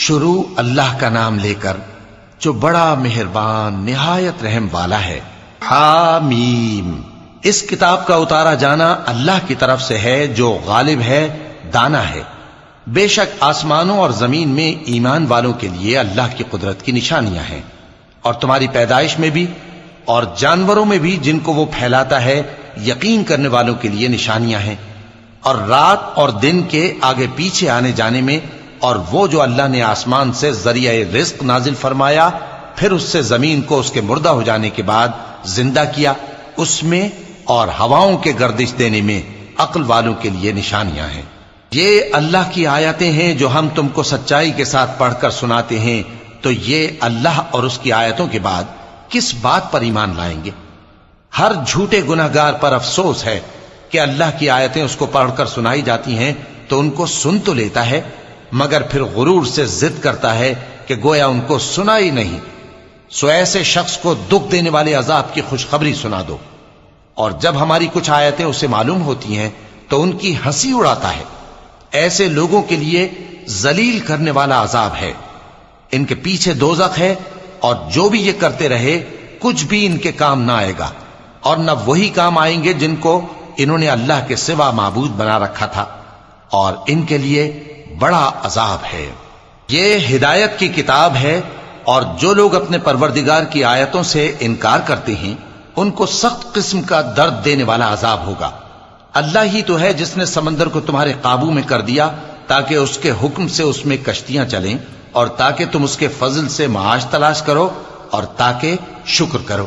شروع اللہ کا نام لے کر جو بڑا مہربان نہایت رحم والا ہے۔ حامیم، اس کتاب کا اتارا جانا اللہ کی طرف سے ہے جو غالب ہے، دانا ہے۔ بے شک آسمانوں اور زمین میں ایمان والوں کے لیے اللہ کی قدرت کی نشانیاں ہیں، اور تمہاری پیدائش میں بھی اور جانوروں میں بھی جن کو وہ پھیلاتا ہے یقین کرنے والوں کے لیے نشانیاں ہیں، اور رات اور دن کے آگے پیچھے آنے جانے میں، اور وہ جو اللہ نے آسمان سے ذریعہ رزق نازل فرمایا پھر اس سے زمین کو اس کے مردہ ہو جانے کے بعد زندہ کیا، اس میں اور ہواؤں کے گردش دینے میں عقل والوں کے لیے نشانیاں ہیں۔ یہ اللہ کی آیتیں ہیں جو ہم تم کو سچائی کے ساتھ پڑھ کر سناتے ہیں، تو یہ اللہ اور اس کی آیتوں کے بعد کس بات پر ایمان لائیں گے؟ ہر جھوٹے گناہگار پر افسوس ہے کہ اللہ کی آیتیں اس کو پڑھ کر سنائی جاتی ہیں تو ان کو سن تو لیتا ہے، مگر پھر غرور سے ضد کرتا ہے کہ گویا ان کو سنا ہی نہیں۔ سو ایسے شخص کو دکھ دینے والے عذاب کی خوشخبری سنا دو، اور جب ہماری کچھ آیتیں اسے معلوم ہوتی ہیں تو ان کی ہنسی اڑاتا ہے۔ ایسے لوگوں کے لیے ذلیل کرنے والا عذاب ہے، ان کے پیچھے دوزخ ہے، اور جو بھی یہ کرتے رہے کچھ بھی ان کے کام نہ آئے گا، اور نہ وہی کام آئیں گے جن کو انہوں نے اللہ کے سوا معبود بنا رکھا تھا، اور ان کے لیے بڑا عذاب ہے۔ یہ ہدایت کی کتاب ہے، اور جو لوگ اپنے پروردگار کی آیتوں سے انکار کرتے ہیں ان کو سخت قسم کا درد دینے والا عذاب ہوگا۔ اللہ ہی تو ہے جس نے سمندر کو تمہارے قابو میں کر دیا تاکہ اس کے حکم سے اس میں کشتیاں چلیں، اور تاکہ تم اس کے فضل سے معاش تلاش کرو، اور تاکہ شکر کرو۔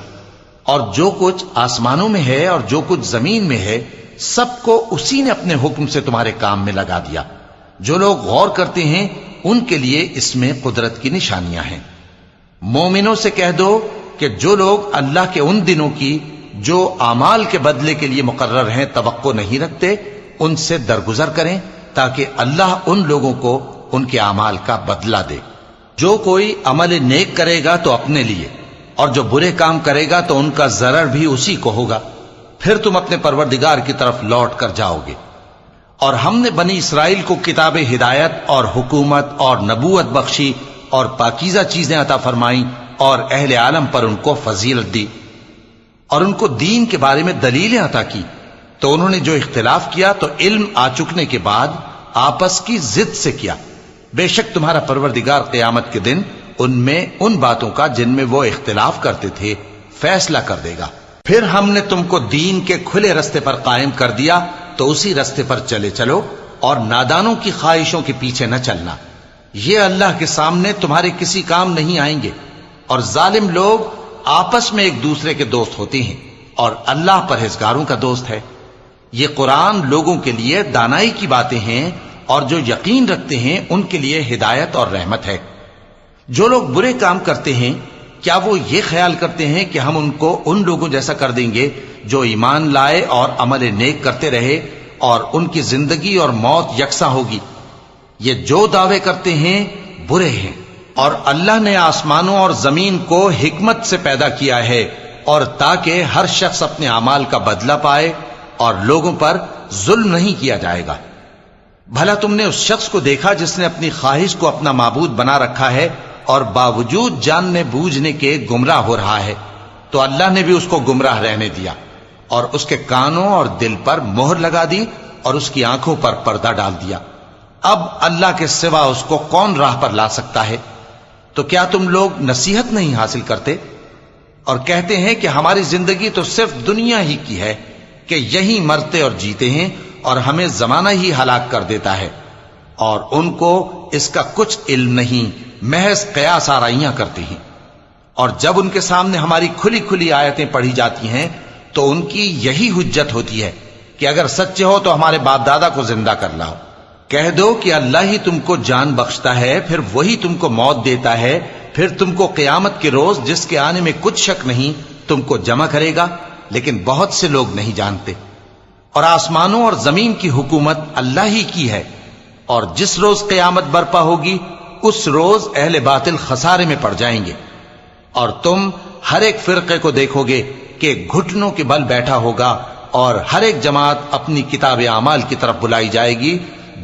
اور جو کچھ آسمانوں میں ہے اور جو کچھ زمین میں ہے سب کو اسی نے اپنے حکم سے تمہارے کام میں لگا دیا۔ جو لوگ غور کرتے ہیں ان کے لیے اس میں قدرت کی نشانیاں ہیں۔ مومنوں سے کہہ دو کہ جو لوگ اللہ کے ان دنوں کی جو اعمال کے بدلے کے لیے مقرر ہیں توقع نہیں رکھتے، ان سے درگزر کریں تاکہ اللہ ان لوگوں کو ان کے اعمال کا بدلہ دے۔ جو کوئی عمل نیک کرے گا تو اپنے لیے، اور جو برے کام کرے گا تو ان کا ضرر بھی اسی کو ہوگا، پھر تم اپنے پروردگار کی طرف لوٹ کر جاؤ گے۔ اور ہم نے بنی اسرائیل کو کتاب ہدایت اور حکومت اور نبوت بخشی اور پاکیزہ چیزیں عطا فرمائیں، اور اہل عالم پر ان کو فضیلت دی، اور ان کو دین کے بارے میں دلیلیں عطا کی، تو انہوں نے جو اختلاف کیا تو علم آ چکنے کے بعد آپس کی ضد سے کیا۔ بے شک تمہارا پروردگار قیامت کے دن ان میں ان باتوں کا جن میں وہ اختلاف کرتے تھے فیصلہ کر دے گا۔ پھر ہم نے تم کو دین کے کھلے رستے پر قائم کر دیا، تو اسی رستے پر چلے چلو، اور نادانوں کی خواہشوں کے پیچھے نہ چلنا، یہ اللہ کے سامنے تمہارے کسی کام نہیں آئیں گے۔ اور ظالم لوگ آپس میں ایک دوسرے کے دوست ہوتے ہیں، اور اللہ پرہیزگاروں کا دوست ہے۔ یہ قرآن لوگوں کے لیے دانائی کی باتیں ہیں، اور جو یقین رکھتے ہیں ان کے لیے ہدایت اور رحمت ہے۔ جو لوگ برے کام کرتے ہیں کیا وہ یہ خیال کرتے ہیں کہ ہم ان کو ان لوگوں جیسا کر دیں گے جو ایمان لائے اور عمل نیک کرتے رہے، اور ان کی زندگی اور موت یکساں ہوگی؟ یہ جو دعوے کرتے ہیں برے ہیں۔ اور اللہ نے آسمانوں اور زمین کو حکمت سے پیدا کیا ہے، اور تاکہ ہر شخص اپنے اعمال کا بدلہ پائے، اور لوگوں پر ظلم نہیں کیا جائے گا۔ بھلا تم نے اس شخص کو دیکھا جس نے اپنی خواہش کو اپنا معبود بنا رکھا ہے اور باوجود جاننے بوجھنے کے گمراہ ہو رہا ہے؟ تو اللہ نے بھی اس کو گمراہ رہنے دیا، اور اس کے کانوں اور دل پر مہر لگا دی، اور اس کی آنکھوں پر پردہ ڈال دیا۔ اب اللہ کے سوا اس کو کون راہ پر لا سکتا ہے؟ تو کیا تم لوگ نصیحت نہیں حاصل کرتے؟ اور کہتے ہیں کہ ہماری زندگی تو صرف دنیا ہی کی ہے، کہ یہی مرتے اور جیتے ہیں، اور ہمیں زمانہ ہی ہلاک کر دیتا ہے، اور ان کو اس کا کچھ علم نہیں، محض قیاس آرائیاں کرتے ہیں۔ اور جب ان کے سامنے ہماری کھلی کھلی آیتیں پڑھی جاتی ہیں تو ان کی یہی حجت ہوتی ہے کہ اگر سچے ہو تو ہمارے باپ دادا کو زندہ کر لاؤ۔ کہہ دو کہ اللہ ہی تم کو جان بخشتا ہے، پھر وہی تم کو موت دیتا ہے، پھر تم کو قیامت کے روز جس کے آنے میں کچھ شک نہیں تم کو جمع کرے گا، لیکن بہت سے لوگ نہیں جانتے۔ اور آسمانوں اور زمین کی حکومت اللہ ہی کی ہے، اور جس روز قیامت برپا ہوگی اس روز اہل باطل خسارے میں پڑ جائیں گے۔ اور تم ہر ایک فرقے کو دیکھو گے کہ گھٹنوں کے بل بیٹھا ہوگا، اور ہر ایک جماعت اپنی کتاب اعمال کی طرف بلائی جائے گی۔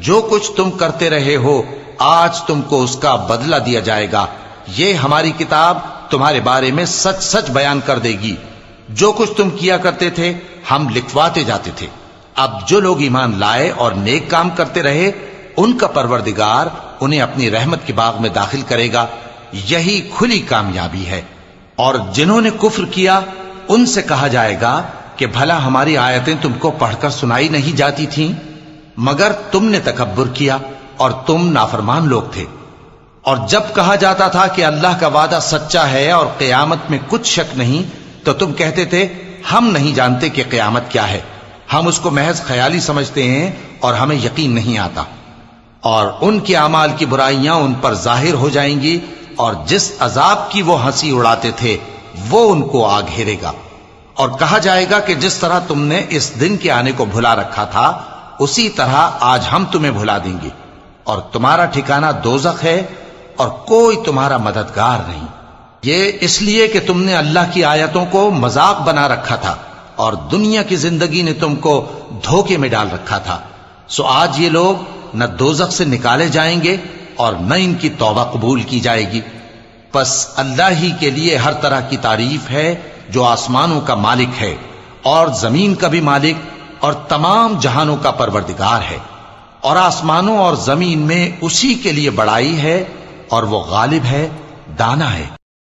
جو کچھ تم کرتے رہے ہو آج تم کو اس کا بدلہ دیا جائے گا، یہ ہماری کتاب تمہارے بارے میں سچ سچ بیان کر دے گی، جو کچھ تم کیا کرتے تھے ہم لکھواتے جاتے تھے۔ اب جو لوگ ایمان لائے اور نیک کام کرتے رہے ان کا پروردگار انہیں اپنی رحمت کے باغ میں داخل کرے گا، یہی کھلی کامیابی ہے۔ اور جنہوں نے کفر کیا ان سے کہا جائے گا کہ بھلا ہماری آیتیں تم کو پڑھ کر سنائی نہیں جاتی تھیں، مگر تم نے تکبر کیا اور تم نافرمان لوگ تھے۔ اور جب کہا جاتا تھا کہ اللہ کا وعدہ سچا ہے اور قیامت میں کچھ شک نہیں، تو تم کہتے تھے ہم نہیں جانتے کہ قیامت کیا ہے، ہم اس کو محض خیالی سمجھتے ہیں اور ہمیں یقین نہیں آتا۔ اور ان کے اعمال کی برائیاں ان پر ظاہر ہو جائیں گی، اور جس عذاب کی وہ ہنسی اڑاتے تھے وہ ان کو آ گھیرے گا۔ اور کہا جائے گا کہ جس طرح تم نے اس دن کے آنے کو بھلا رکھا تھا اسی طرح آج ہم تمہیں بھلا دیں گے، اور تمہارا ٹھکانہ دوزخ ہے اور کوئی تمہارا مددگار نہیں۔ یہ اس لیے کہ تم نے اللہ کی آیتوں کو مذاق بنا رکھا تھا اور دنیا کی زندگی نے تم کو دھوکے میں ڈال رکھا تھا، سو آج یہ لوگ نہ دوزخ سے نکالے جائیں گے اور نہ ان کی توبہ قبول کی جائے گی۔ پس اللہ ہی کے لیے ہر طرح کی تعریف ہے جو آسمانوں کا مالک ہے اور زمین کا بھی مالک اور تمام جہانوں کا پروردگار ہے، اور آسمانوں اور زمین میں اسی کے لیے بڑائی ہے، اور وہ غالب ہے، دانا ہے۔